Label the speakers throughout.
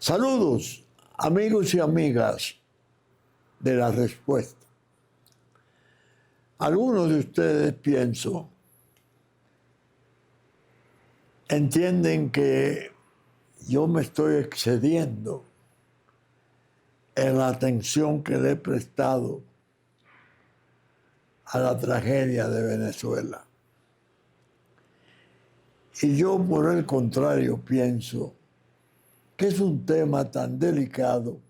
Speaker 1: Saludos, amigos y amigas de La Respuesta. Algunos de ustedes, pienso, entienden que yo me estoy excediendo en la atención que le he prestado a la tragedia de Venezuela. Y yo, por el contrario, pienso que es un tema tan delicado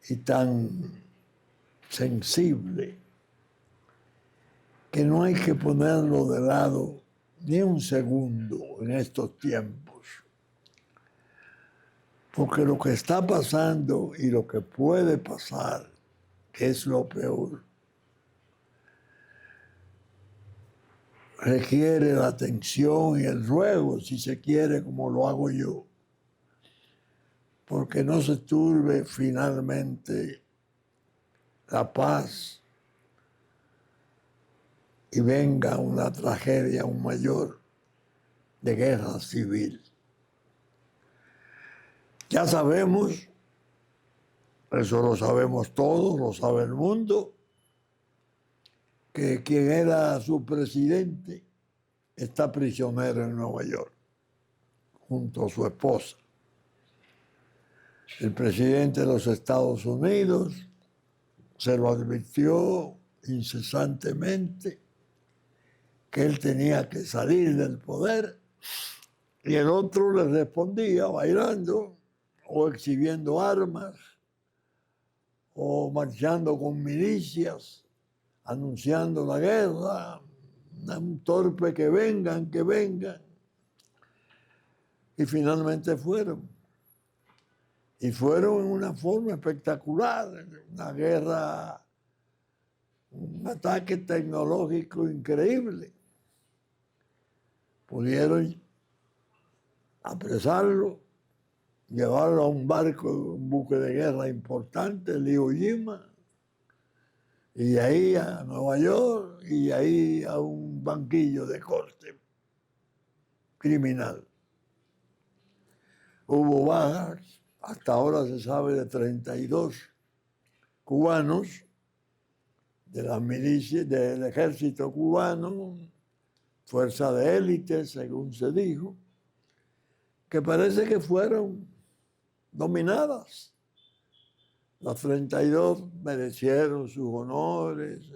Speaker 1: y tan sensible que no hay que ponerlo de lado ni un segundo en estos tiempos. Porque lo que está pasando y lo que puede pasar es lo peor. Requiere la atención y el ruego, si se quiere, como lo hago yo, porque no se turbe finalmente la paz y venga una tragedia aún mayor de guerra civil. Ya sabemos, eso lo sabemos todos, lo sabe el mundo, que quien era su presidente está prisionero en Nueva York, junto a su esposa. El presidente de los Estados Unidos se lo advirtió incesantemente que él tenía que salir del poder, y el otro le respondía bailando o exhibiendo armas o marchando con milicias, anunciando la guerra, un torpe que vengan. Y finalmente fueron. Y fueron en una forma espectacular, una guerra, un ataque tecnológico increíble. Pudieron apresarlo, llevarlo a un barco, un buque de guerra importante, el Iwo Jima, y de ahí a Nueva York, y de ahí a un banquillo de corte criminal. Hubo bajas, hasta ahora se sabe de 32 cubanos de las milicias del ejército cubano, fuerza de élite, según se dijo, que parece que fueron dominadas. Las 32 merecieron sus honores,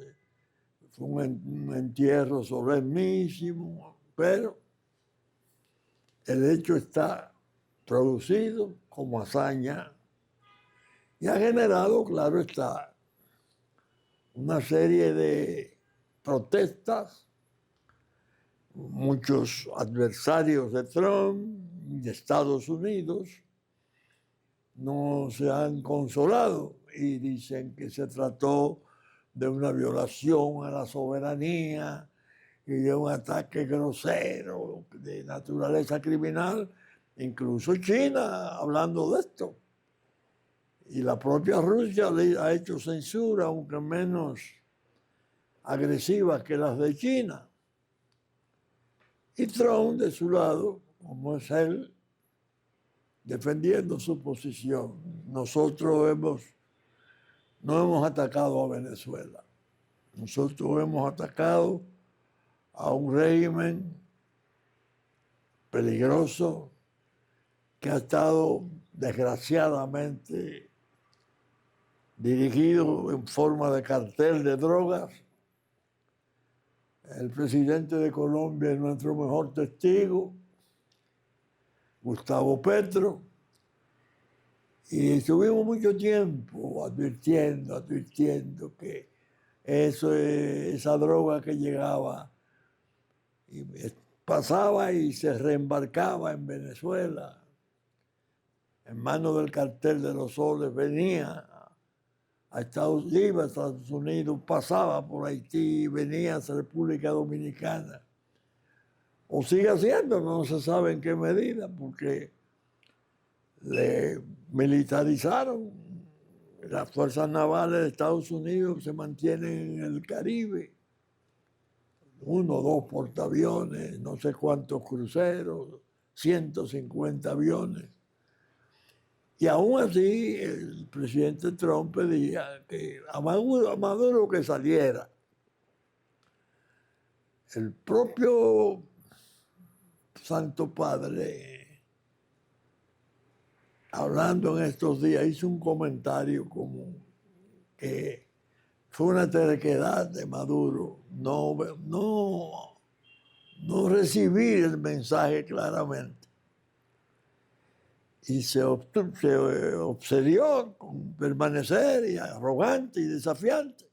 Speaker 1: fue un entierro solemnísimo, pero el hecho está producido como hazaña y ha generado, claro está, una serie de protestas. Muchos adversarios de Trump y de Estados Unidos no se han consolado y dicen que se trató de una violación a la soberanía y de un ataque grosero de naturaleza criminal, incluso China hablando de esto. Y la propia Rusia le ha hecho censura, aunque menos agresivas que las de China. Y Trump, de su lado, como es él, defendiendo su posición. Nosotros no hemos atacado a Venezuela. Nosotros hemos atacado a un régimen peligroso que ha estado desgraciadamente dirigido en forma de cartel de drogas. El presidente de Colombia es nuestro mejor testigo, Gustavo Petro, y estuvimos mucho tiempo advirtiendo que esa droga que llegaba y pasaba y se reembarcaba en Venezuela, en manos del cartel de los soles, venía a Estados Unidos, pasaba por Haití, venía a la República Dominicana. O sigue haciendo, no se sabe en qué medida, porque le militarizaron. Las fuerzas navales de Estados Unidos se mantienen en el Caribe. 1 o 2 portaaviones, no sé cuántos cruceros, 150 aviones. Y aún así, el presidente Trump pedía que a Maduro que saliera. El propio Santo Padre, hablando en estos días, hizo un comentario como que fue una terquedad de Maduro no recibir el mensaje claramente. Y se obsedió con permanecer y arrogante y desafiante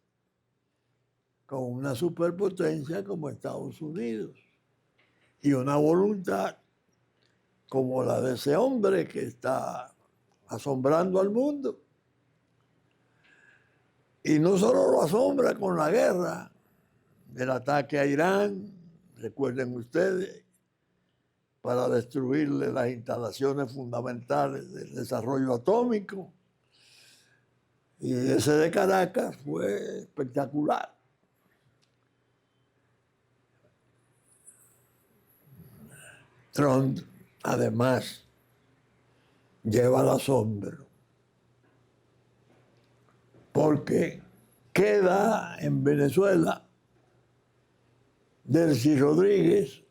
Speaker 1: con una superpotencia como Estados Unidos y una voluntad como la de ese hombre que está asombrando al mundo. Y no solo lo asombra con la guerra, el ataque a Irán, recuerden ustedes, para destruirle las instalaciones fundamentales del desarrollo atómico. Y ese de Caracas fue espectacular. Trump, además, lleva el asombro, porque queda en Venezuela Delcy Rodríguez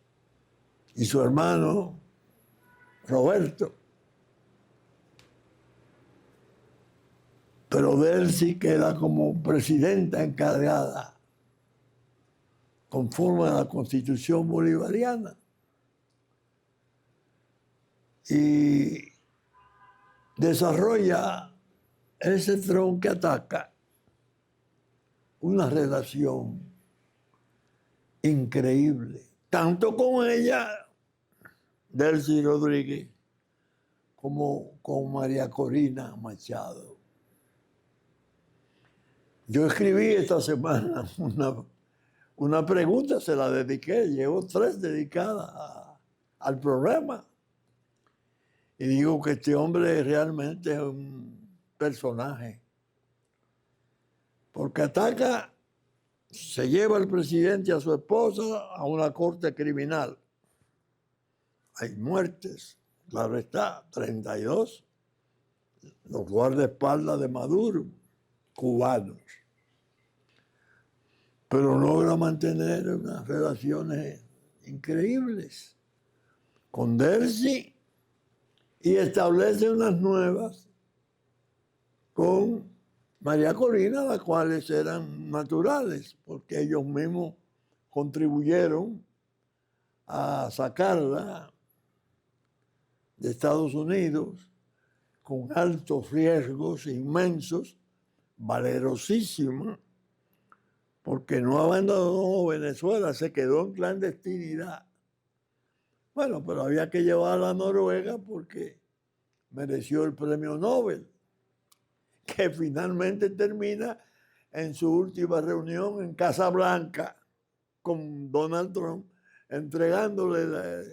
Speaker 1: y su hermano Roberto. Pero Delcy queda como presidenta encargada conforme a la Constitución bolivariana. Y desarrolla ese Trump que ataca una relación increíble, tanto con ella, Delcy Rodríguez, como con María Corina Machado. Yo escribí esta semana una pregunta, se la dediqué, llevo 3 dedicadas al programa. Y digo que este hombre realmente es un personaje, porque ataca, se lleva al presidente y a su esposa a una corte criminal. Hay muertes, claro está, 32, los guardaespaldas de Maduro, cubanos. Pero logra mantener unas relaciones increíbles con Delcy y establece unas nuevas con María Corina, las cuales eran naturales, porque ellos mismos contribuyeron a sacarla de Estados Unidos con altos riesgos inmensos, valerosísima, porque no abandonó Venezuela, se quedó en clandestinidad. Bueno, pero había que llevarla a Noruega porque mereció el premio Nobel, que finalmente termina en su última reunión en Casa Blanca con Donald Trump, entregándole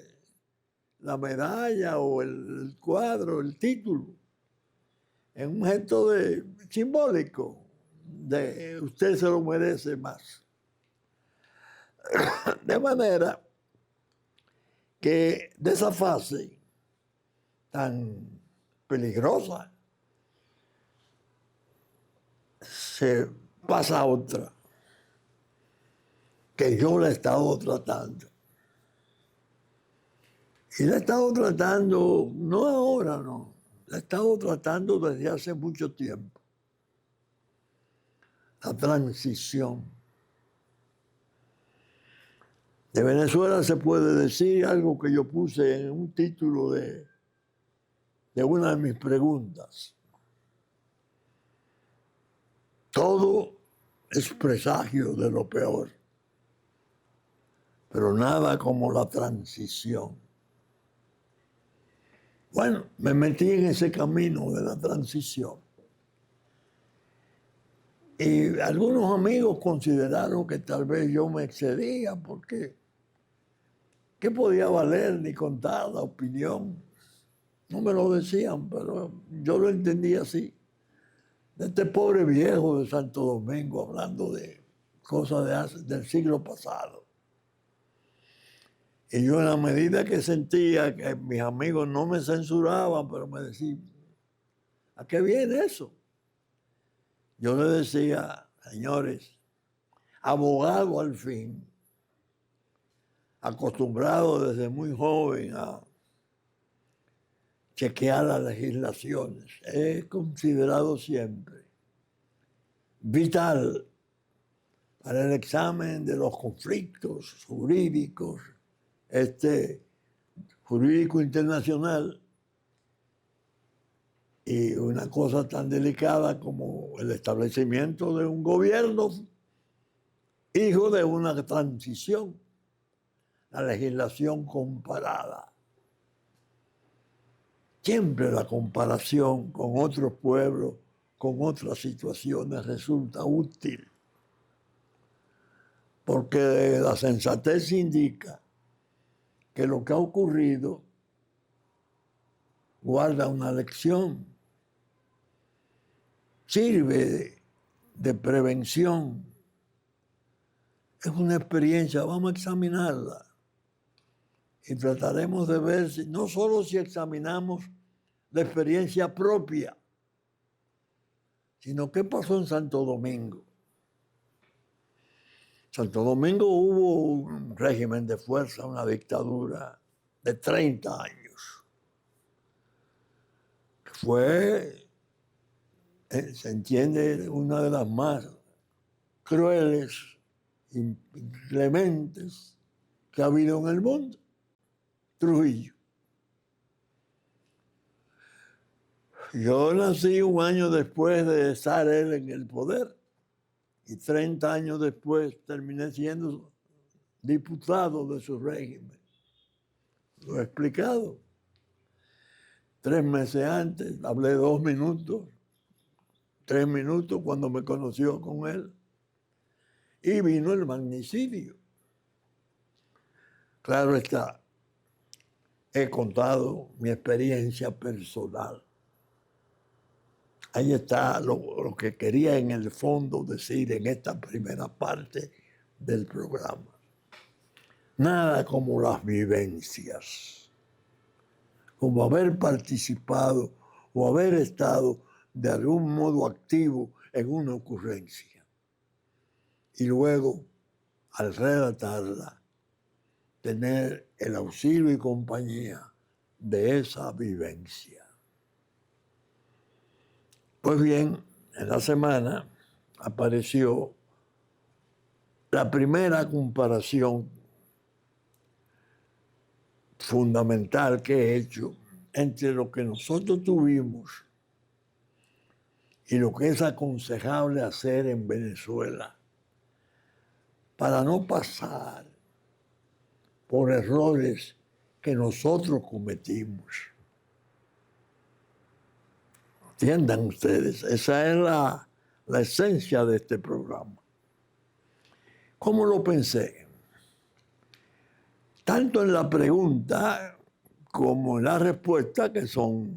Speaker 1: la medalla o el cuadro, el título, en un gesto simbólico de usted se lo merece más. De manera que de esa fase tan peligrosa se pasa a otra, que yo la he estado tratando. Y la he estado tratando, no ahora, no, la he estado tratando desde hace mucho tiempo. La transición. De Venezuela se puede decir algo que yo puse en un título de una de mis preguntas. Todo es presagio de lo peor, pero nada como la transición. Bueno, me metí en ese camino de la transición. Y algunos amigos consideraron que tal vez yo me excedía porque ¿qué podía valer ni contar la opinión? No me lo decían, pero yo lo entendí así. De este pobre viejo de Santo Domingo hablando de cosas del siglo pasado. Y yo, en la medida que sentía que mis amigos no me censuraban, pero me decían, ¿a qué viene eso? Yo le decía, señores, abogado al fin, acostumbrado desde muy joven a chequear las legislaciones, he considerado siempre vital para el examen de los conflictos jurídicos, jurídico internacional, y una cosa tan delicada como el establecimiento de un gobierno hijo de una transición, la legislación comparada. Siempre la comparación con otros pueblos, con otras situaciones resulta útil, porque la sensatez indica que lo que ha ocurrido guarda una lección, sirve de prevención. Es una experiencia, vamos a examinarla y trataremos de ver no solo si examinamos la experiencia propia, sino qué pasó en Santo Domingo. Santo Domingo hubo un régimen de fuerza, una dictadura de 30 años. Fue, se entiende, una de las más crueles, inclementes que ha habido en el mundo. Trujillo. Yo nací un año después de estar él en el poder y 30 años después terminé siendo diputado de su régimen. Lo he explicado. 3 meses antes, hablé 2 minutos, 3 minutos cuando me conoció con él. Y vino el magnicidio. Claro está, he contado mi experiencia personal. Ahí está lo que quería en el fondo decir en esta primera parte del programa. Nada como las vivencias, como haber participado o haber estado de algún modo activo en una ocurrencia. Y luego, al relatarla, tener el auxilio y compañía de esa vivencia. Pues bien, en la semana apareció la primera comparación fundamental que he hecho entre lo que nosotros tuvimos y lo que es aconsejable hacer en Venezuela para no pasar por errores que nosotros cometimos. Entiendan ustedes, esa es la esencia de este programa. ¿Cómo lo pensé? Tanto en la pregunta como en la respuesta, que son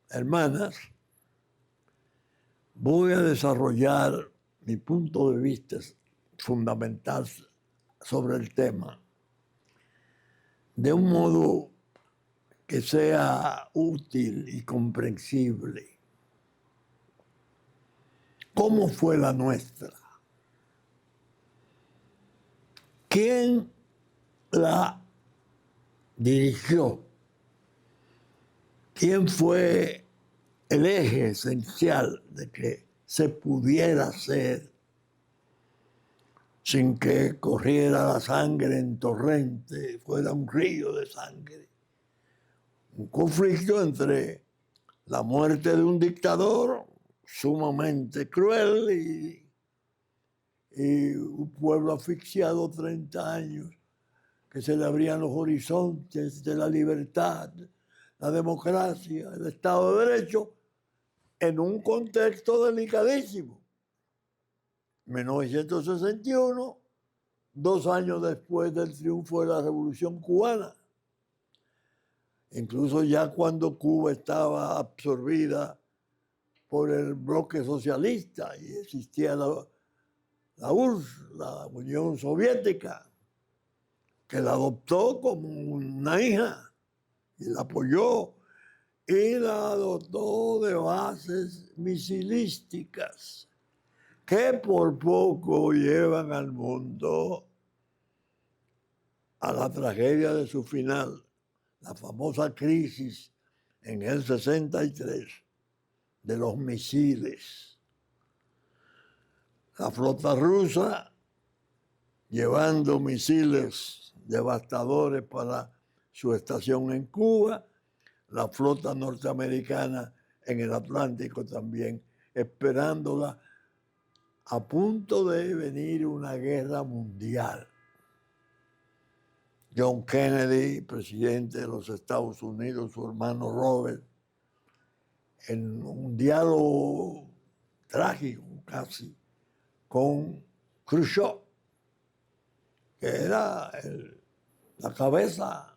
Speaker 1: hermanas, voy a desarrollar mi punto de vista fundamental sobre el tema de un modo que sea útil y comprensible. ¿Cómo fue la nuestra? ¿Quién la dirigió? ¿Quién fue el eje esencial de que se pudiera hacer sin que corriera la sangre en torrente, fuera un río de sangre? Un conflicto entre la muerte de un dictador sumamente cruel y un pueblo asfixiado 30 años, que se le abrían los horizontes de la libertad, la democracia, el Estado de Derecho, en un contexto delicadísimo. 1961, 2 años después del triunfo de la Revolución Cubana. Incluso ya cuando Cuba estaba absorbida por el bloque socialista y existía la URSS, la Unión Soviética. que la adoptó como una hija y la apoyó y la dotó de bases misilísticas que por poco llevan al mundo a la tragedia de su final, la famosa crisis en el 63 de los misiles. La flota rusa llevando misiles devastadores para su estación en Cuba, la flota norteamericana en el Atlántico también, esperándola a punto de venir una guerra mundial. John Kennedy, presidente de los Estados Unidos, su hermano Robert, en un diálogo trágico casi con Khrushchev, que era la cabeza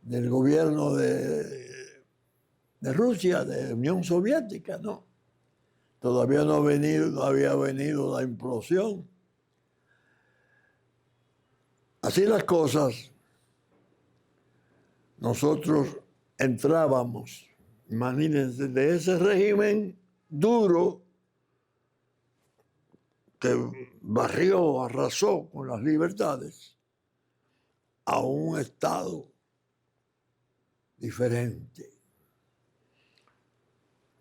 Speaker 1: del gobierno de Rusia, de Unión Soviética, ¿no? Todavía no había venido la implosión. Así las cosas, nosotros entrábamos, imagínense, de ese régimen duro que barrió, arrasó con las libertades, a un Estado diferente.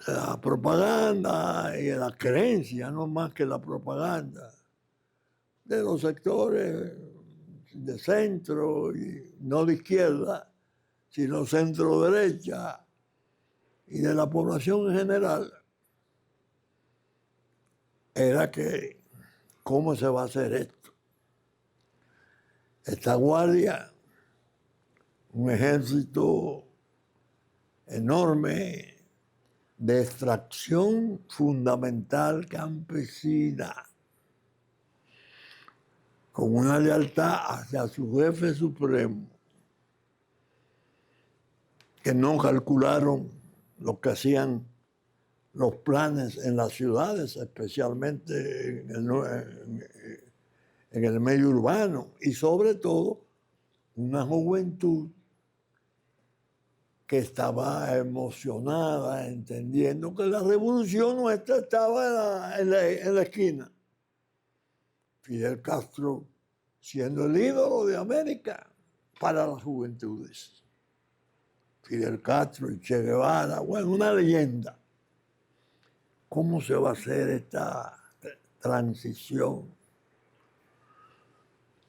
Speaker 1: La propaganda y la creencia, no más que la propaganda, de los sectores de centro y no de izquierda, sino centro-derecha y de la población en general, era que, ¿cómo se va a hacer esto? Esta guardia, un ejército enorme de extracción fundamental campesina, con una lealtad hacia su jefe supremo, que no calcularon lo que hacían los planes en las ciudades, especialmente en el medio urbano, y sobre todo una juventud que estaba emocionada, entendiendo que la revolución nuestra estaba en la esquina. Fidel Castro siendo el ídolo de América para las juventudes. Fidel Castro y Che Guevara, bueno, una leyenda. ¿Cómo se va a hacer esta transición?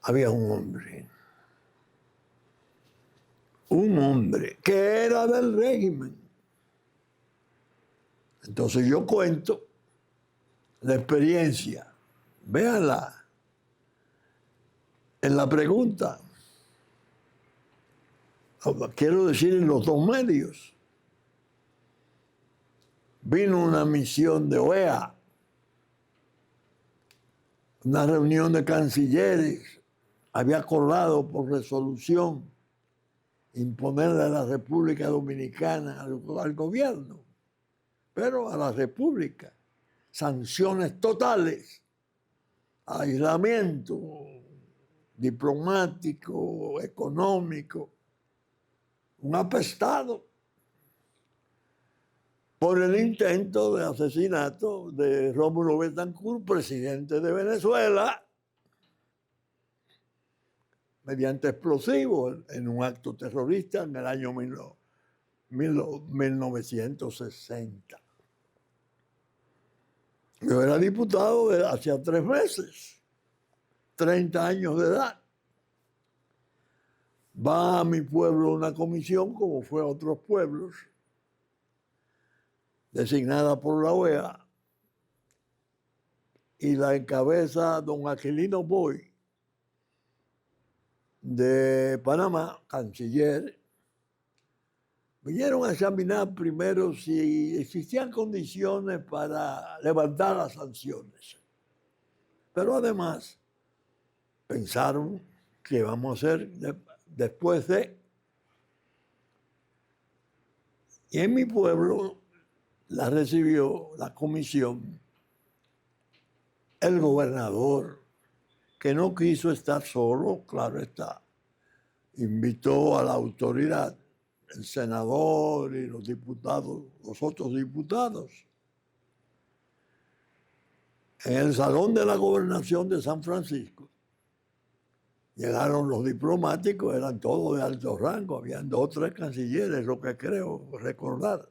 Speaker 1: Había un hombre que era del régimen. Entonces yo cuento la experiencia, véanla en la pregunta, quiero decir en los dos medios. Vino una misión de OEA, una reunión de cancilleres, había acordado por resolución imponerle a la República Dominicana, al gobierno, pero a la República, sanciones totales, aislamiento diplomático, económico, un apestado por el intento de asesinato de Rómulo Betancourt, presidente de Venezuela, mediante explosivos en un acto terrorista en el año 1960. Yo era diputado hacía 3 meses, 30 años de edad. Va a mi pueblo una comisión, como fue a otros pueblos, designada por la OEA, y la encabeza don Aquilino Boy, de Panamá, canciller. Vinieron a examinar primero si existían condiciones para levantar las sanciones. Pero además pensaron qué vamos a hacer después de. Y en mi pueblo la recibió la comisión el gobernador, que no quiso estar solo, claro está, invitó a la autoridad, el senador y los diputados, los otros diputados, en el Salón de la Gobernación de San Francisco. Llegaron los diplomáticos, eran todos de alto rango, habían 2 o 3 cancilleres, lo que creo recordar,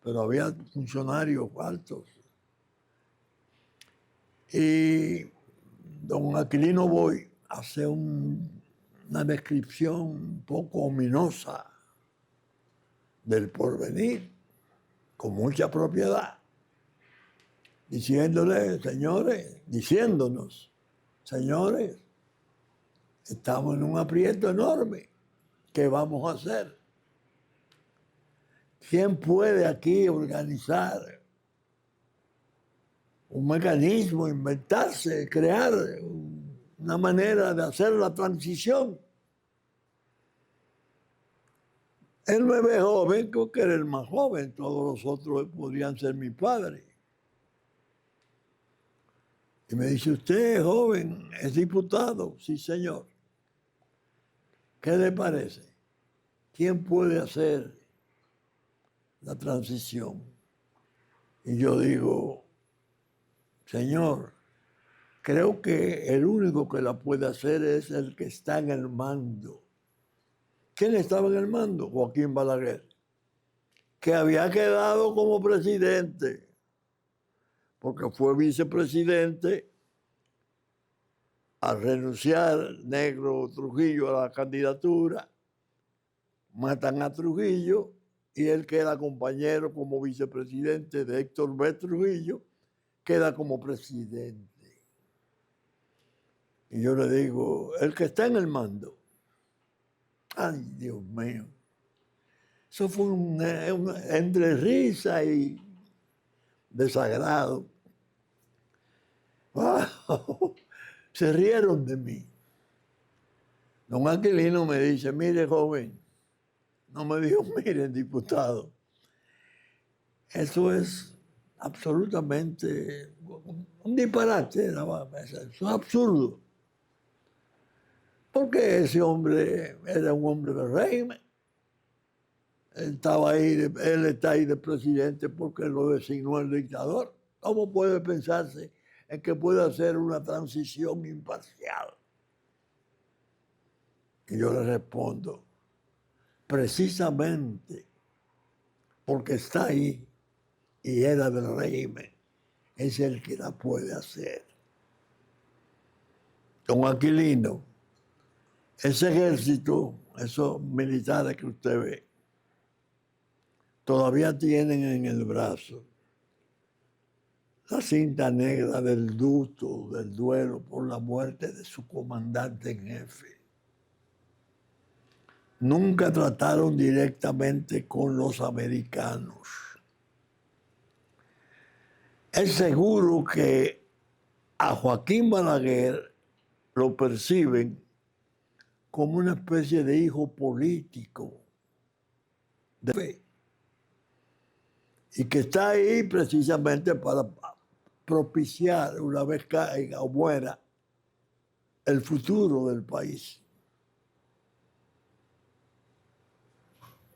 Speaker 1: pero había funcionarios altos. Y don Aquilino Boy hace una descripción un poco ominosa del porvenir, con mucha propiedad, diciéndonos, señores, estamos en un aprieto enorme. ¿Qué vamos a hacer? ¿Quién puede aquí organizar un mecanismo, inventarse, crear una manera de hacer la transición? Él me ve joven, porque era el más joven, todos los otros podrían ser mi padre. Y me dice, usted es joven, es diputado. Sí, señor. ¿Qué le parece? ¿Quién puede hacer la transición? Y yo digo, señor, creo que el único que la puede hacer es el que está en el mando. ¿Quién estaba en el mando? Joaquín Balaguer, que había quedado como presidente, porque fue vicepresidente al renunciar Negro Trujillo a la candidatura. Matan a Trujillo y él queda compañero como vicepresidente de Héctor B. Trujillo, queda como presidente. Y yo le digo, el que está en el mando. Ay, Dios mío. Eso fue entre risa y desagrado. ¡Wow! Se rieron de mí. Don Aquilino me dice, mire, joven, no me dijo, mire, diputado, eso es absolutamente un disparate, eso es absurdo. Porque ese hombre era un hombre del régimen. Él está ahí de presidente porque lo designó el dictador. ¿Cómo puede pensarse en que puede hacer una transición imparcial? Y yo le respondo, precisamente porque está ahí y era del régimen, es el que la puede hacer. Don Aquilino, ese ejército, esos militares que usted ve, todavía tienen en el brazo la cinta negra del luto, del duelo por la muerte de su comandante en jefe. Nunca trataron directamente con los americanos. Es seguro que a Joaquín Balaguer lo perciben como una especie de hijo político de fe, y que está ahí precisamente para propiciar, una vez caiga o muera, el futuro del país.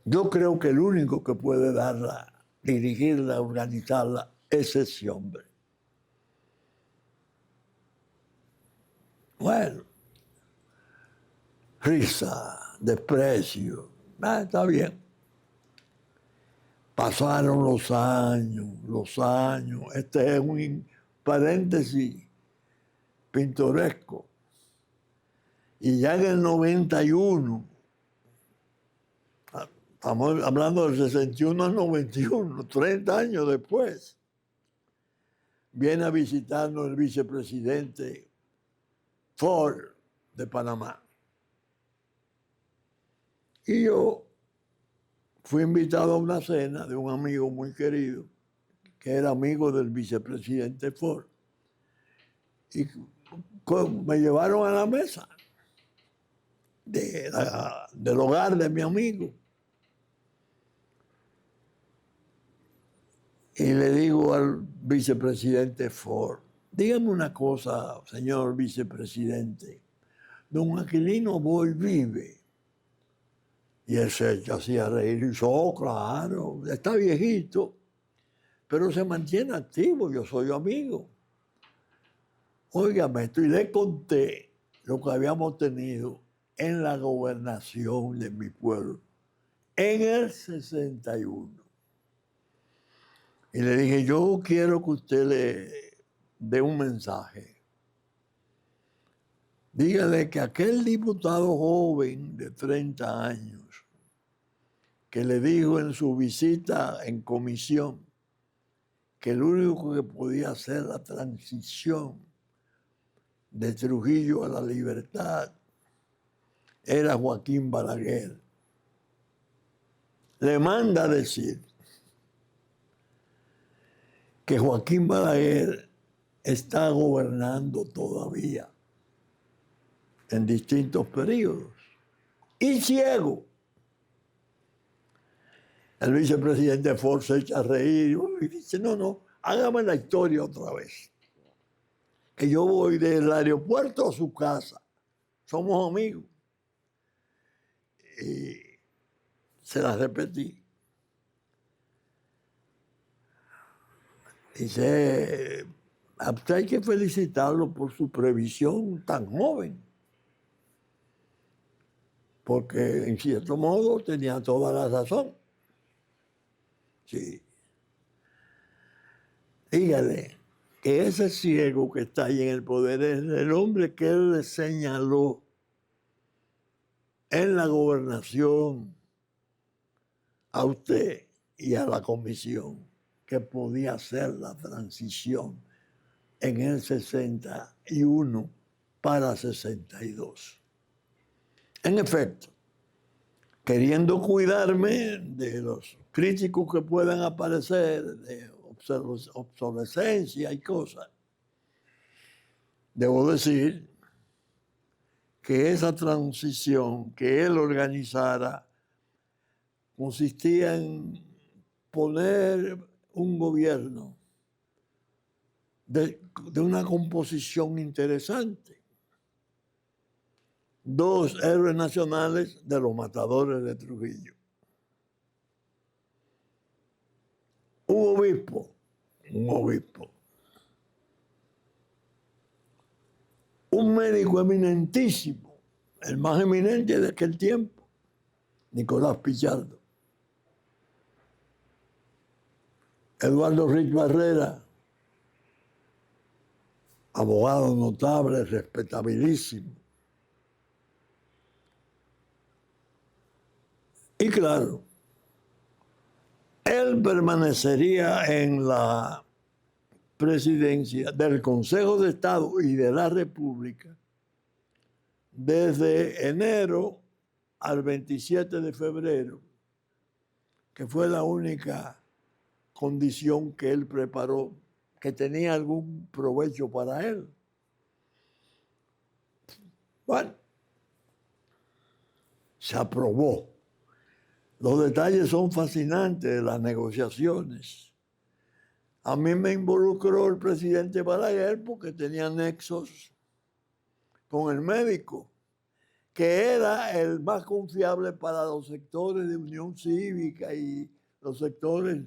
Speaker 1: Yo creo que el único que puede dirigirla, organizarla, es ese hombre. Bueno, risa, desprecio, está bien. Pasaron los años. Este es un paréntesis pintoresco. Y ya en el 91, estamos hablando del 61 al 91, 30 años después, viene a visitarnos el vicepresidente Ford de Panamá. Y yo fui invitado a una cena de un amigo muy querido, que era amigo del vicepresidente Ford. Y me llevaron a la mesa del hogar de mi amigo. Y le digo al vicepresidente Ford, dígame una cosa, señor vicepresidente, don Aquilino Boy vive. Y él se hacía reír y dice, oh, claro, está viejito, pero se mantiene activo, yo soy amigo. Óigame, y le conté lo que habíamos tenido en la gobernación de mi pueblo en el 61. Y le dije, yo quiero que usted le dé un mensaje. Dígale que aquel diputado joven de 30 años que le dijo en su visita en comisión que el único que podía hacer la transición de Trujillo a la libertad era Joaquín Balaguer. Le manda a decir que Joaquín Balaguer está gobernando todavía en distintos periodos y ciego. El vicepresidente Ford se echa a reír y dice, no, hágame la historia otra vez. Que yo voy del aeropuerto a su casa. Somos amigos. Y se la repetí. Dice, a usted hay que felicitarlo por su previsión tan joven. Porque en cierto modo tenía toda la razón. Sí. Dígale que ese ciego que está ahí en el poder es el hombre que él le señaló en la gobernación a usted y a la comisión que podía hacer la transición en el 61 para 62. En efecto, queriendo cuidarme de los críticos que puedan aparecer, de obsolescencia y cosas, debo decir que esa transición que él organizara consistía en poner un gobierno de una composición interesante. 2 héroes nacionales de los matadores de Trujillo. Un obispo. Un médico eminentísimo, el más eminente de aquel tiempo, Nicolás Pichardo. Eduardo Rich Barrera, abogado notable, respetabilísimo. Y claro, él permanecería en la presidencia del Consejo de Estado y de la República desde enero al 27 de febrero, que fue la única condición que él preparó, que tenía algún provecho para él. Bueno, se aprobó. Los detalles son fascinantes de las negociaciones. A mí me involucró el presidente Balaguer porque tenía nexos con el médico, que era el más confiable para los sectores de Unión Cívica y los sectores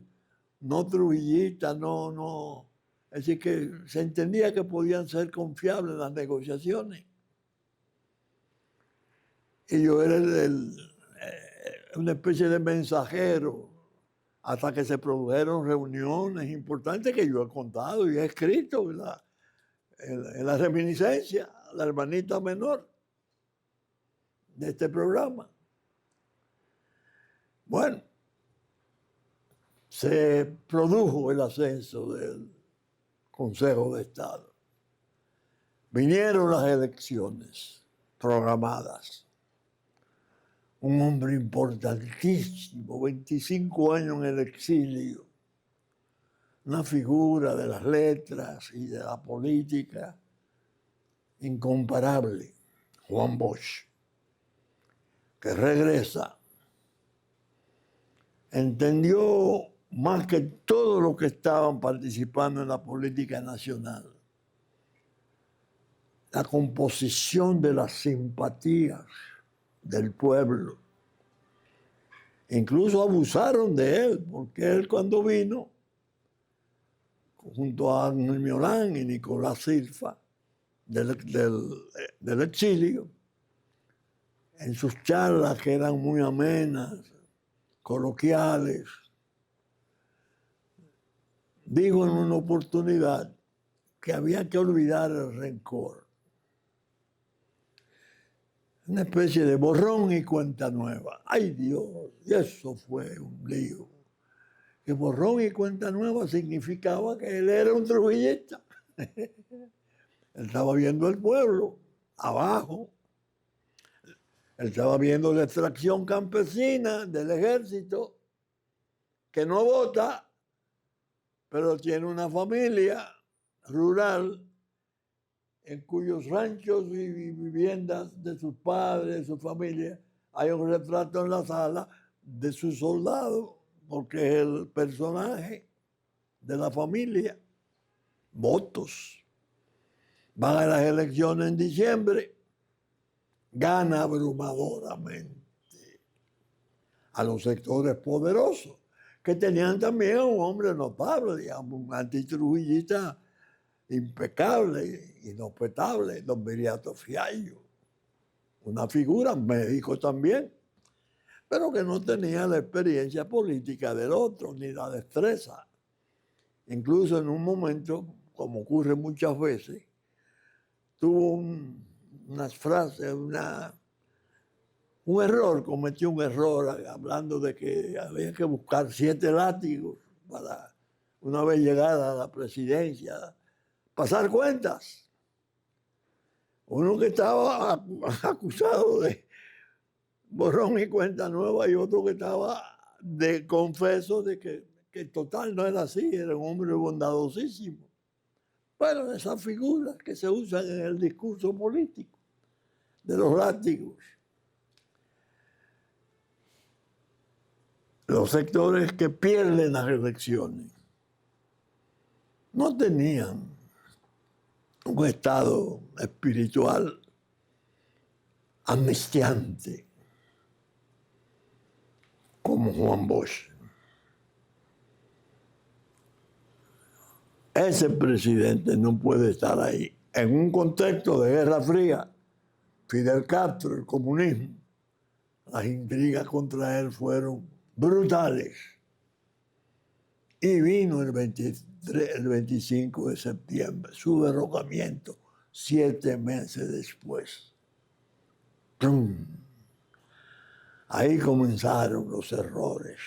Speaker 1: no trujillistas, no. Es decir, que se entendía que podían ser confiables las negociaciones. Y yo era una especie de mensajero hasta que se produjeron reuniones importantes que yo he contado y he escrito en la reminiscencia, la hermanita menor de este programa. Bueno, se produjo el ascenso del Consejo de Estado. Vinieron las elecciones programadas. Un hombre importantísimo, 25 años en el exilio, una figura de las letras y de la política incomparable, Juan Bosch, que regresa, entendió más que todos los que estaban participando en la política nacional la composición de las simpatías del pueblo. Incluso abusaron de él, porque él cuando vino, junto a Ángel Miolán y Nicolás Silva, del exilio, en sus charlas que eran muy amenas, coloquiales, dijo en una oportunidad que había que olvidar el rencor. Una especie de borrón y cuenta nueva. ¡Ay, Dios! Y eso fue un lío. Que borrón y cuenta nueva significaba que él era un trujillista. Él estaba viendo el pueblo abajo. Él estaba viendo la extracción campesina del ejército, que no vota, pero tiene una familia rural en cuyos ranchos y viviendas de sus padres, de su familia, hay un retrato en la sala de su soldado, porque es el personaje de la familia. Votos. Van a las elecciones en diciembre, gana abrumadoramente a los sectores poderosos, que tenían también a un hombre notable, digamos, un antitrujillista impecable, inopetable, don Viriato Fiallo, una figura médico también, pero que no tenía la experiencia política del otro, ni la destreza. Incluso en un momento, como ocurre muchas veces, tuvo unas frases, un error, cometió un error hablando de que había que buscar 7 látigos para, una vez llegada a la presidencia, pasar cuentas. Uno que estaba acusado de borrón y cuenta nueva y otro que estaba de confeso de que total no era así, era un hombre bondadosísimo. Bueno, esas figuras que se usan en el discurso político de los látigos. Los sectores que pierden las elecciones no tenían un estado espiritual amnistiante como Juan Bosch. Ese presidente no puede estar ahí. En un contexto de Guerra Fría, Fidel Castro, el comunismo, las intrigas contra él fueron brutales. Y vino el 25 de septiembre, su derrocamiento, 7 meses después. ¡Pum! Ahí comenzaron los errores.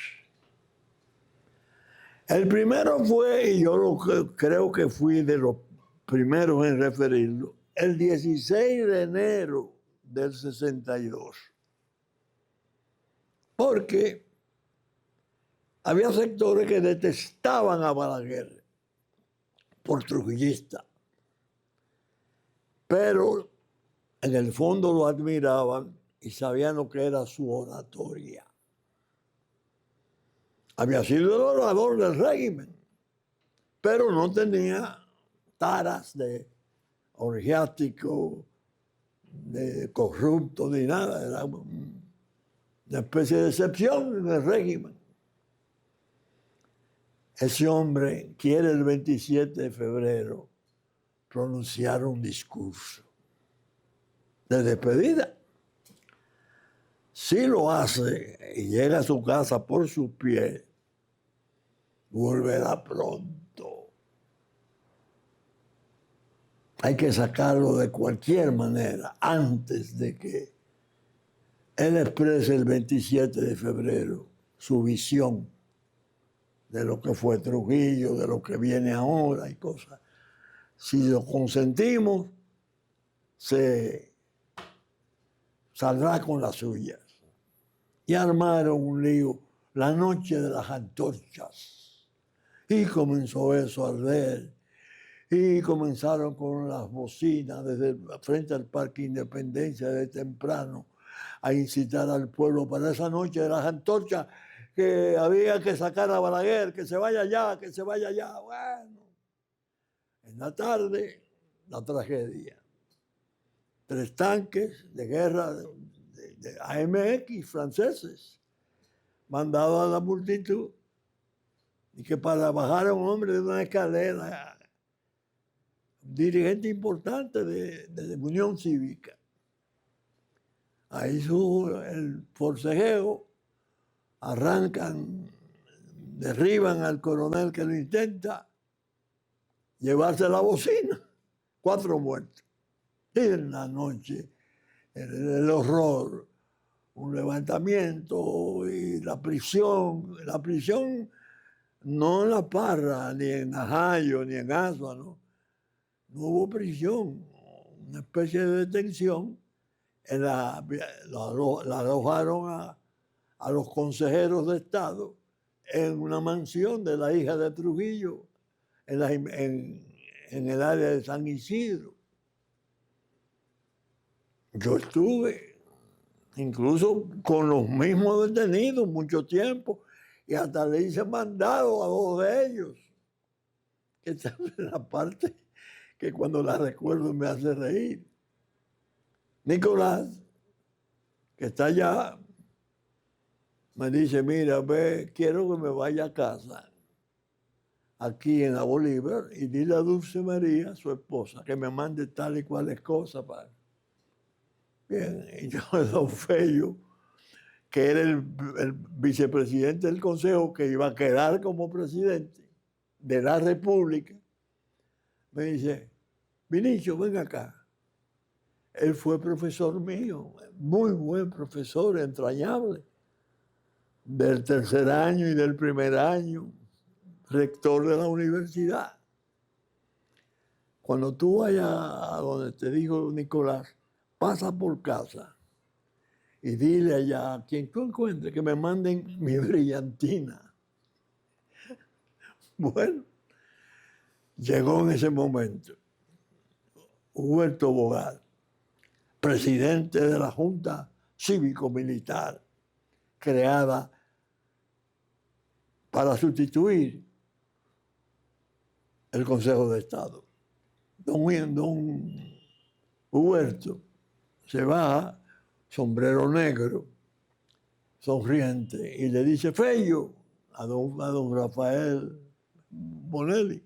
Speaker 1: El primero fue, y yo creo que fui de los primeros en referirlo, el 16 de enero del 62. Porque había sectores que detestaban a Balaguer por trujillista, pero en el fondo lo admiraban y sabían lo que era su oratoria. Había sido el orador del régimen, pero no tenía taras de orgiástico, de corrupto, ni nada. Era una especie de excepción en el régimen. Ese hombre quiere el 27 de febrero pronunciar un discurso de despedida. Si lo hace y llega a su casa por sus pies, volverá pronto. Hay que sacarlo de cualquier manera antes de que él exprese el 27 de febrero su visión de lo que fue Trujillo, de lo que viene ahora y cosas. Si lo consentimos, se saldrá con las suyas. Y armaron un lío, la noche de las antorchas. Y comenzó eso a arder. Y comenzaron con las bocinas desde frente al Parque Independencia de temprano a incitar al pueblo para esa noche de las antorchas, que había que sacar a Balaguer, que se vaya ya, que se vaya ya. Bueno, en la tarde, la tragedia. 3 tanques de guerra de AMX franceses, mandados a la multitud, y que para bajar a un hombre de una escalera, dirigente importante de Unión Cívica. Ahí el forcejeo, arrancan, derriban al coronel que lo intenta, llevarse la bocina, 4 muertos. Y en la noche, el horror, un levantamiento y la prisión no en La Parra, ni en Najayo, ni en Asua, no hubo prisión, una especie de detención. La alojaron a los consejeros de Estado en una mansión de la hija de Trujillo, en el área de San Isidro. Yo estuve incluso con los mismos detenidos mucho tiempo y hasta le hice mandado a 2 de ellos, que esa es la parte que cuando la recuerdo me hace reír. Nicolás, que está allá, me dice, mira, ve, quiero que me vaya a casa, aquí en la Bolívar, y dile a Dulce María, su esposa, que me mande tal y cuales cosas para... Bien, y yo, don Fello, que era el vicepresidente del Consejo, que iba a quedar como presidente de la República, me dice, Vinicio, ven acá. Él fue profesor mío, muy buen profesor, entrañable, del 3er año y del 1er año, rector de la universidad. Cuando tú vayas a donde te dijo Nicolás, pasa por casa y dile allá a quien tú encuentres que me manden mi brillantina. Bueno, llegó en ese momento Huberto Bogar, presidente de la Junta Cívico-Militar, creada para sustituir el Consejo de Estado. Don Huberto se baja, sombrero negro, sonriente, y le dice, Fello, a don Rafael Bonelli,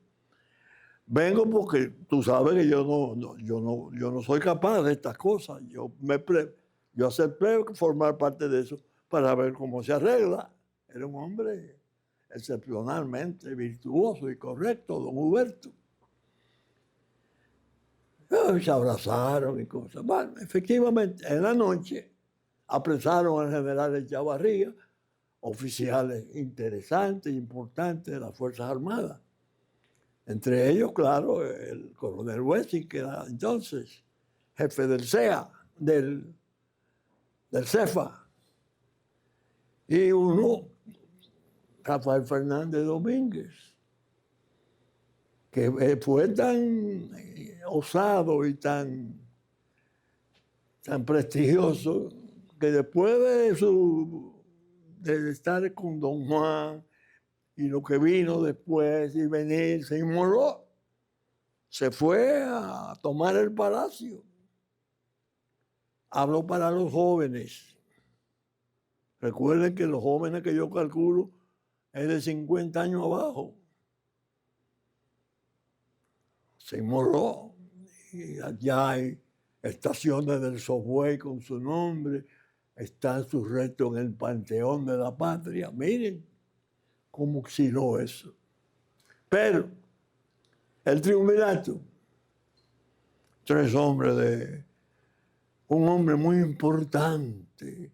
Speaker 1: vengo porque tú sabes que yo no soy capaz de estas cosas. Yo acepté formar parte de eso para ver cómo se arregla. Era un hombre excepcionalmente virtuoso y correcto, don Huberto. Se abrazaron y cosas. Bueno, efectivamente, en la noche apresaron al general Echavarría, oficiales interesantes, importantes de las Fuerzas Armadas. Entre ellos, claro, el coronel Wessing, que era entonces jefe del CEA, del CEFA. Y uno, Rafael Fernández Domínguez, que fue tan osado y tan prestigioso que después de estar con don Juan y lo que vino después y venir, se inmoló. Se fue a tomar el palacio. Habló para los jóvenes. Recuerden que los jóvenes que yo calculo es de 50 años abajo. Se inmoló. Y allá hay estaciones del Subway con su nombre. Están sus restos en el Panteón de la Patria. Miren cómo exiló eso. Pero el triunvirato, 3 hombres un hombre muy importante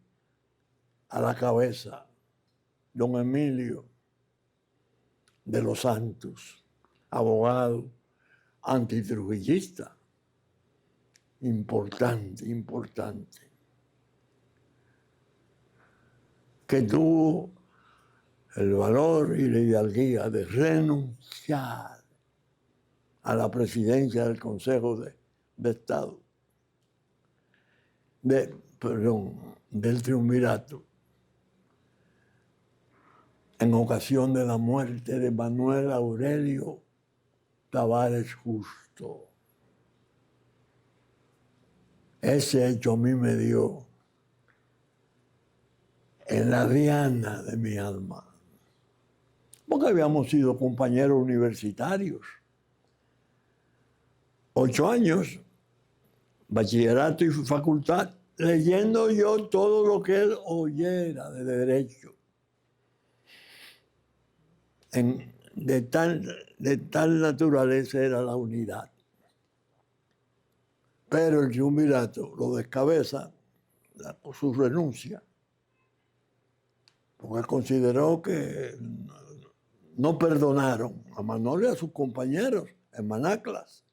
Speaker 1: a la cabeza, don Emilio de los Santos, abogado antitrujillista, importante, que tuvo el valor y la hidalguía de renunciar a la presidencia del Consejo de Estado, del triunvirato, en ocasión de la muerte de Manuel Aurelio Tavares Justo. Ese hecho a mí me dio en la diana de mi alma, porque habíamos sido compañeros universitarios. 8 años, bachillerato y facultad, leyendo yo todo lo que él oyera de derecho. De tal naturaleza era la unidad. Pero el triunvirato lo descabeza por su renuncia, porque consideró que no perdonaron a Manolo y a sus compañeros en Manaclas,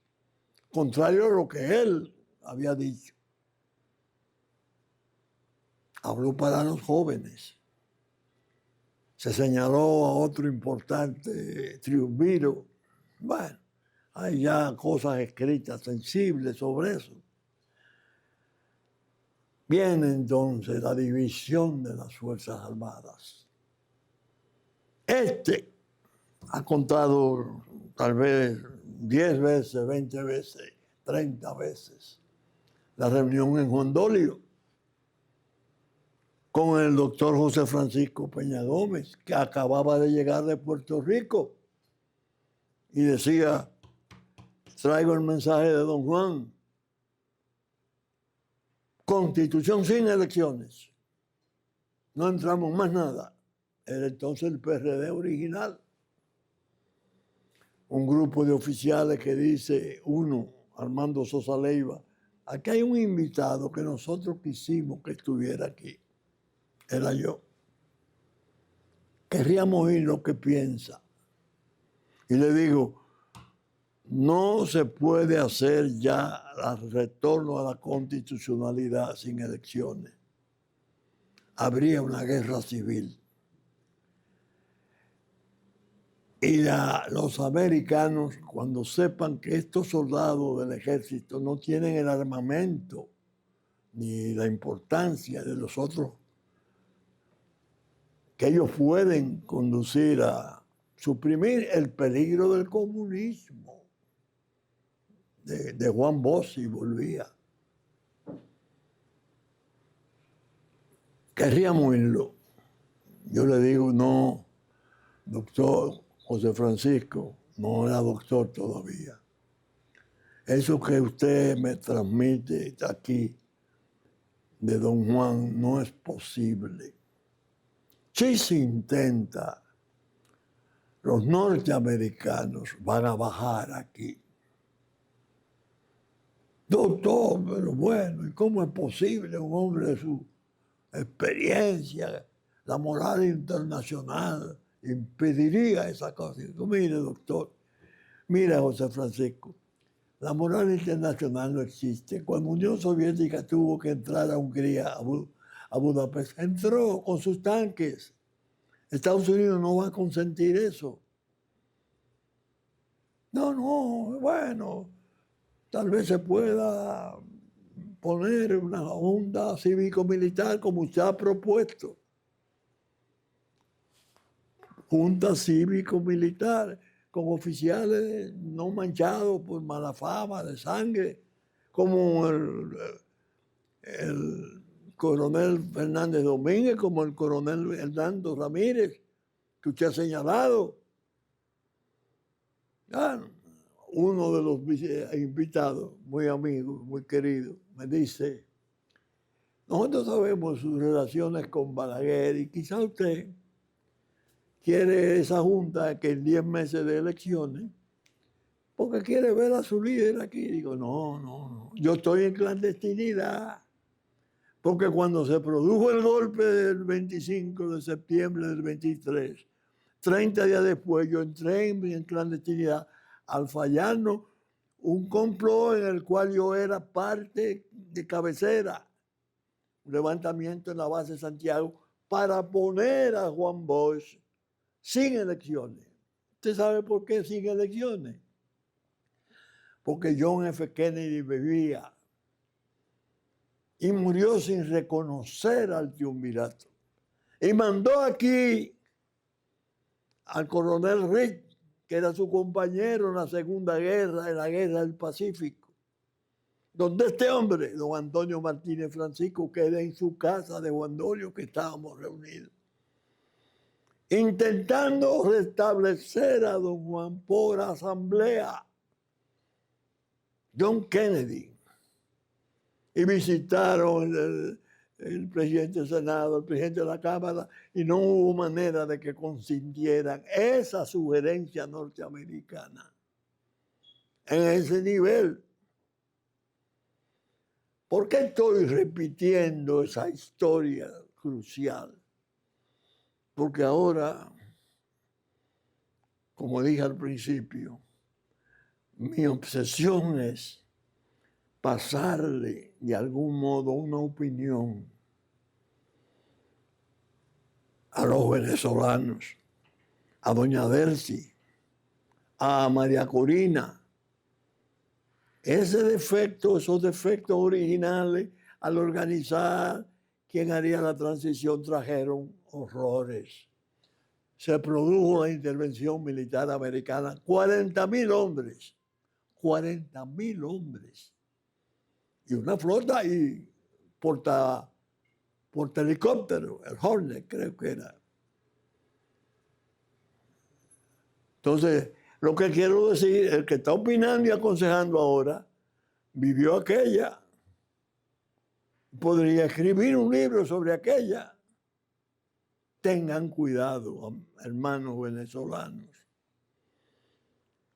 Speaker 1: contrario a lo que él había dicho. Habló para los jóvenes. Se señaló a otro importante triunviro. Bueno, hay ya cosas escritas sensibles sobre eso. Viene entonces la división de las Fuerzas Armadas. Este ha contado tal vez 10 veces, 20 veces, 30 veces la reunión en Juan Dolio con el doctor José Francisco Peña Gómez, que acababa de llegar de Puerto Rico y decía, traigo el mensaje de don Juan, Constitución sin elecciones, no entramos más nada. Era entonces el PRD original. Un grupo de oficiales que dice, uno, Armando Sosa Leiva, aquí hay un invitado que nosotros quisimos que estuviera aquí. Era yo. Querríamos oír lo que piensa. Y le digo, no se puede hacer ya el retorno a la constitucionalidad sin elecciones. Habría una guerra civil. Y los americanos, cuando sepan que estos soldados del ejército no tienen el armamento ni la importancia de los otros, que ellos pueden conducir a suprimir el peligro del comunismo, de Juan Bosch volvía. Querríamos oírlo. Yo le digo, no, doctor José Francisco, no era doctor todavía. Eso que usted me transmite aquí de don Juan no es posible. Si se intenta, los norteamericanos van a bajar aquí. Doctor, pero bueno, ¿y cómo es posible un hombre de su experiencia, la moral internacional, impediría esa cosa? Mire, doctor, mire, José Francisco, la moral internacional no existe. Cuando Unión Soviética tuvo que entrar a Hungría, a Budapest, entró con sus tanques. Estados Unidos no va a consentir eso. No, bueno, tal vez se pueda poner una junta cívico-militar como usted ha propuesto. Junta cívico-militar con oficiales no manchados por mala fama de sangre, como el coronel Fernández Domínguez, como el coronel Hernando Ramírez, que usted ha señalado. Uno de los invitados, muy amigo, muy querido, me dice, nosotros sabemos sus relaciones con Balaguer y quizá usted quiere esa junta que en 10 meses de elecciones, porque quiere ver a su líder aquí. Digo, no, yo estoy en clandestinidad, porque cuando se produjo el golpe del 25 de septiembre del 23, 30 días después yo entré en clandestinidad al fallarnos un complot en el cual yo era parte de cabecera, un levantamiento en la base de Santiago para poner a Juan Bosch sin elecciones. ¿Usted sabe por qué sin elecciones? Porque John F. Kennedy vivía y murió sin reconocer al triunvirato. Y mandó aquí al coronel Reed, que era su compañero en la Segunda Guerra, en la Guerra del Pacífico. donde este hombre, don Antonio Martínez Francisco, queda en su casa de Guandolio, que estábamos reunidos, intentando restablecer a don Juan por asamblea, John Kennedy, y visitaron el presidente del Senado, el presidente de la Cámara, y no hubo manera de que consintieran esa sugerencia norteamericana en ese nivel. ¿Por qué estoy repitiendo esa historia crucial? Porque ahora, como dije al principio, mi obsesión es pasarle de algún modo una opinión a los venezolanos, a doña Delcy, a María Corina. Esos defectos originales al organizar quién haría la transición trajeron horrores. Se produjo la intervención militar americana, 40,000 hombres, 40,000 hombres. Y una flota y porta helicóptero, el Hornet creo que era. Entonces, lo que quiero decir, el que está opinando y aconsejando ahora, vivió aquella. Podría escribir un libro sobre aquella. Tengan cuidado, hermanos venezolanos.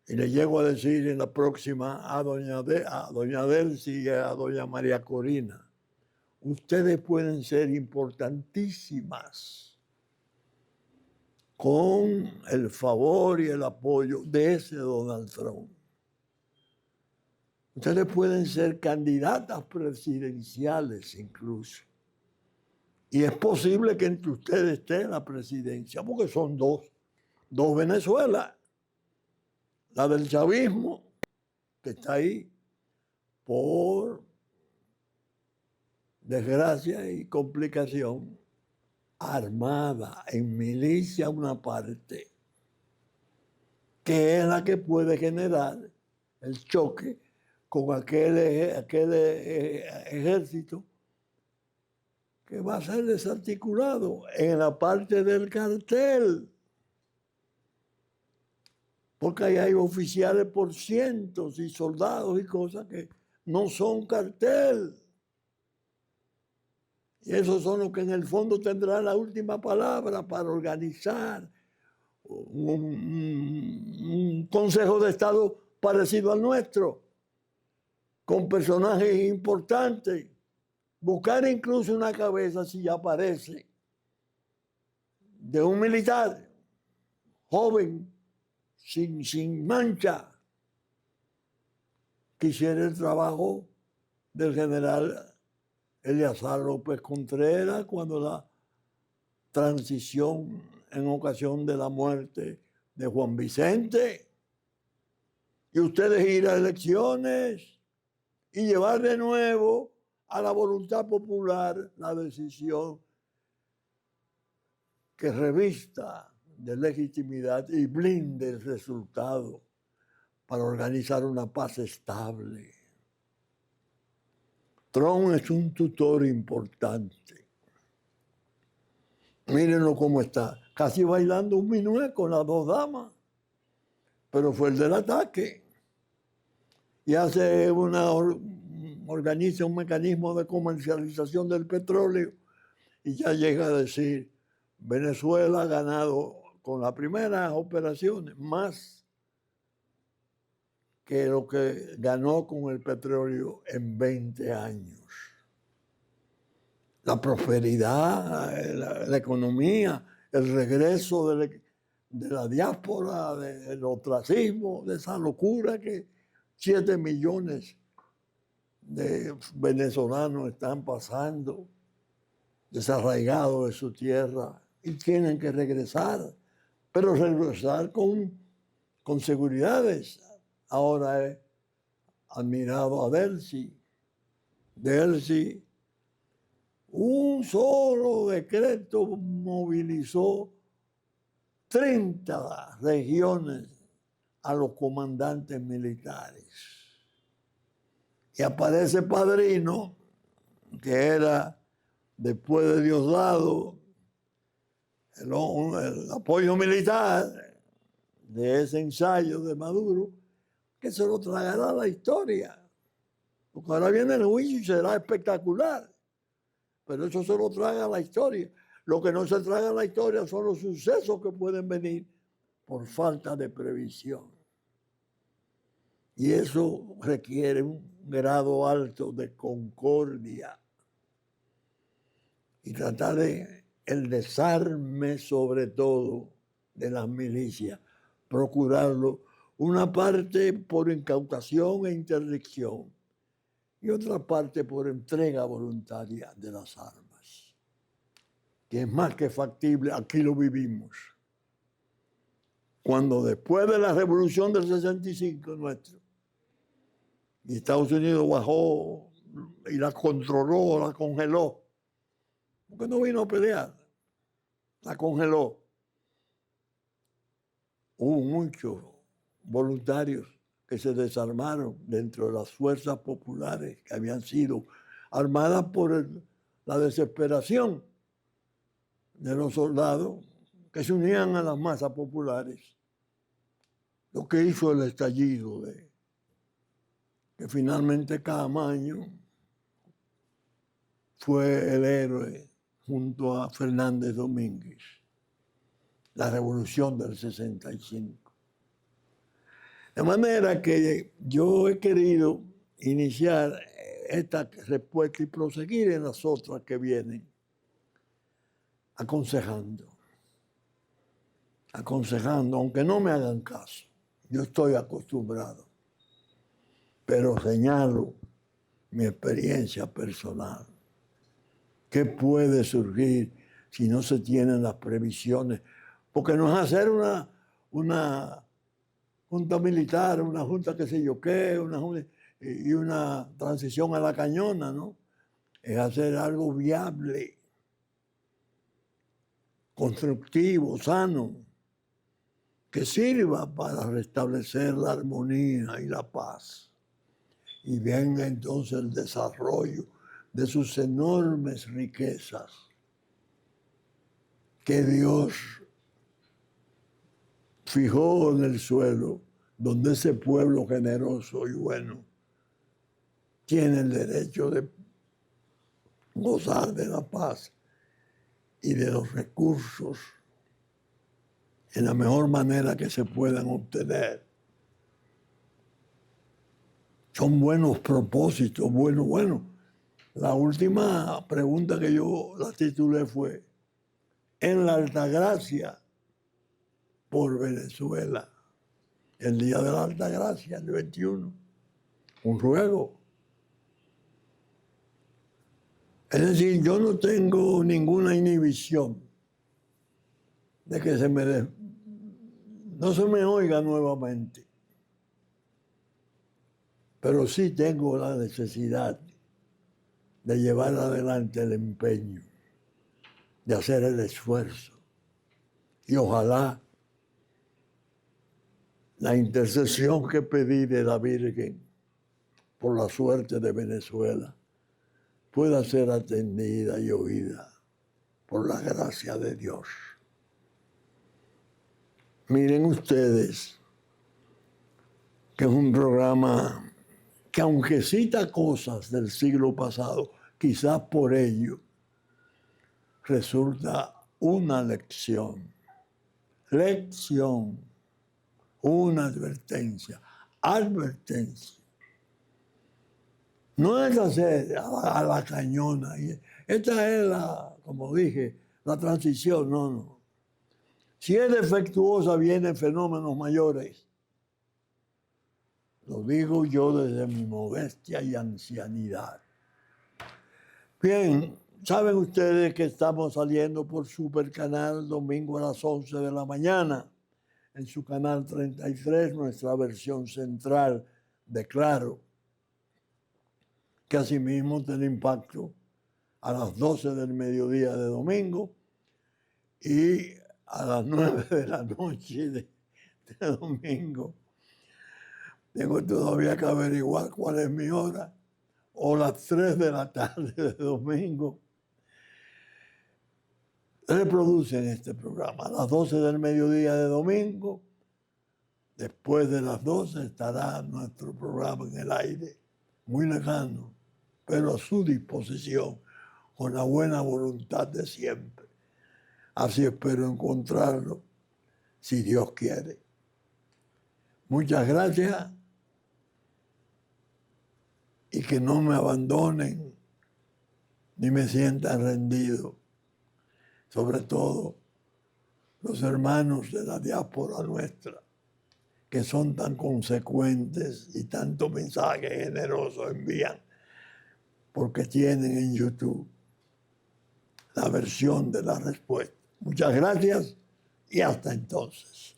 Speaker 1: Y le llego a decir en la próxima a doña Delcy y a doña María Corina, ustedes pueden ser importantísimas con el favor y el apoyo de ese Donald Trump. Ustedes pueden ser candidatas presidenciales incluso. Y es posible que entre ustedes esté la presidencia, porque son dos Venezuelas. La del chavismo, que está ahí por desgracia y complicación, armada, en milicia una parte, que es la que puede generar el choque con aquel ejército que va a ser desarticulado en la parte del cartel. Porque ahí hay oficiales por cientos y soldados y cosas que no son cartel. Y esos son los que en el fondo tendrán la última palabra para organizar un Consejo de Estado parecido al nuestro, con personajes importantes. Buscar incluso una cabeza, si ya aparece, de un militar joven, sin mancha, que hiciera el trabajo del general Eleazar López Contreras cuando la transición en ocasión de la muerte de Juan Vicente. Y ustedes ir a elecciones y llevar de nuevo a la voluntad popular la decisión que revista de legitimidad y blinde el resultado para organizar una paz estable. Trump es un tutor importante. Mírenlo cómo está, casi bailando un minué con las dos damas, pero fue el del ataque. Y organiza un mecanismo de comercialización del petróleo y ya llega a decir, Venezuela ha ganado con las primeras operaciones más que lo que ganó con el petróleo en 20 años. La prosperidad, la economía, el regreso de la diáspora, del ostracismo, de esa locura que 7 millones de venezolanos están pasando, desarraigados de su tierra, y tienen que regresar, pero regresar con seguridades. Ahora he admirado a Delcy. Delcy, un solo decreto movilizó 30 regiones a los comandantes militares. Y aparece Padrino, que era, después de Diosdado, el apoyo militar de ese ensayo de Maduro, que se lo tragará la historia. Porque ahora viene el juicio y será espectacular. Pero eso se lo traga la historia. Lo que no se traga la historia son los sucesos que pueden venir por falta de previsión. Y eso requiere un grado alto de concordia. Y tratar de el desarme sobre todo de las milicias, procurarlo, una parte por incautación e interdicción y otra parte por entrega voluntaria de las armas, que es más que factible, aquí lo vivimos. Cuando después de la revolución del 65 nuestro, y Estados Unidos bajó y la controló, la congeló, porque no vino a pelear, la congeló. Hubo muchos voluntarios que se desarmaron dentro de las fuerzas populares que habían sido armadas por la desesperación de los soldados que se unían a las masas populares. Lo que hizo el estallido que finalmente Caamaño fue el héroe junto a Fernández Domínguez, la revolución del 65. De manera que yo he querido iniciar esta respuesta y proseguir en las otras que vienen, aconsejando, aunque no me hagan caso. Yo estoy acostumbrado, pero señalo mi experiencia personal. ¿Qué puede surgir si no se tienen las previsiones? Porque no es hacer una junta militar, una junta qué sé yo qué, y una transición a la cañona, ¿no? Es hacer algo viable, constructivo, sano, que sirva para restablecer la armonía y la paz. Y venga entonces el desarrollo de sus enormes riquezas que Dios fijó en el suelo, donde ese pueblo generoso y bueno tiene el derecho de gozar de la paz y de los recursos en la mejor manera que se puedan obtener. Son buenos propósitos, bueno. La última pregunta que yo la titulé fue en la Altagracia por Venezuela, el día de la Altagracia, el 21, un ruego. Es decir, yo no tengo ninguna inhibición de que no se me oiga nuevamente, pero sí tengo la necesidad de llevar adelante el empeño, de hacer el esfuerzo. Y ojalá la intercesión que pedí de la Virgen por la suerte de Venezuela pueda ser atendida y oída por la gracia de Dios. Miren ustedes que es un programa que aunque cita cosas del siglo pasado, quizás por ello resulta una lección, una advertencia. No es hacer a la cañona. Esta es como dije, la transición, no. Si es defectuosa, vienen fenómenos mayores. Lo digo yo desde mi modestia y ancianidad. Bien, saben ustedes que estamos saliendo por Supercanal domingo a las 11 de la mañana. En su canal 33, nuestra versión central de Claro, que asimismo tiene impacto a las 12 del mediodía de domingo y a las 9 de la noche de domingo. Tengo todavía que averiguar cuál es mi hora, o las 3 de la tarde de domingo, reproducen este programa. A las 12 del mediodía de domingo, después de las 12 estará nuestro programa en el aire, muy lejano, pero a su disposición, con la buena voluntad de siempre. Así espero encontrarlo, si Dios quiere. Muchas gracias y que no me abandonen ni me sientan rendido. Sobre todo los hermanos de la diáspora nuestra, que son tan consecuentes y tanto mensaje generoso envían, porque tienen en YouTube la versión de la respuesta. Muchas gracias y hasta entonces.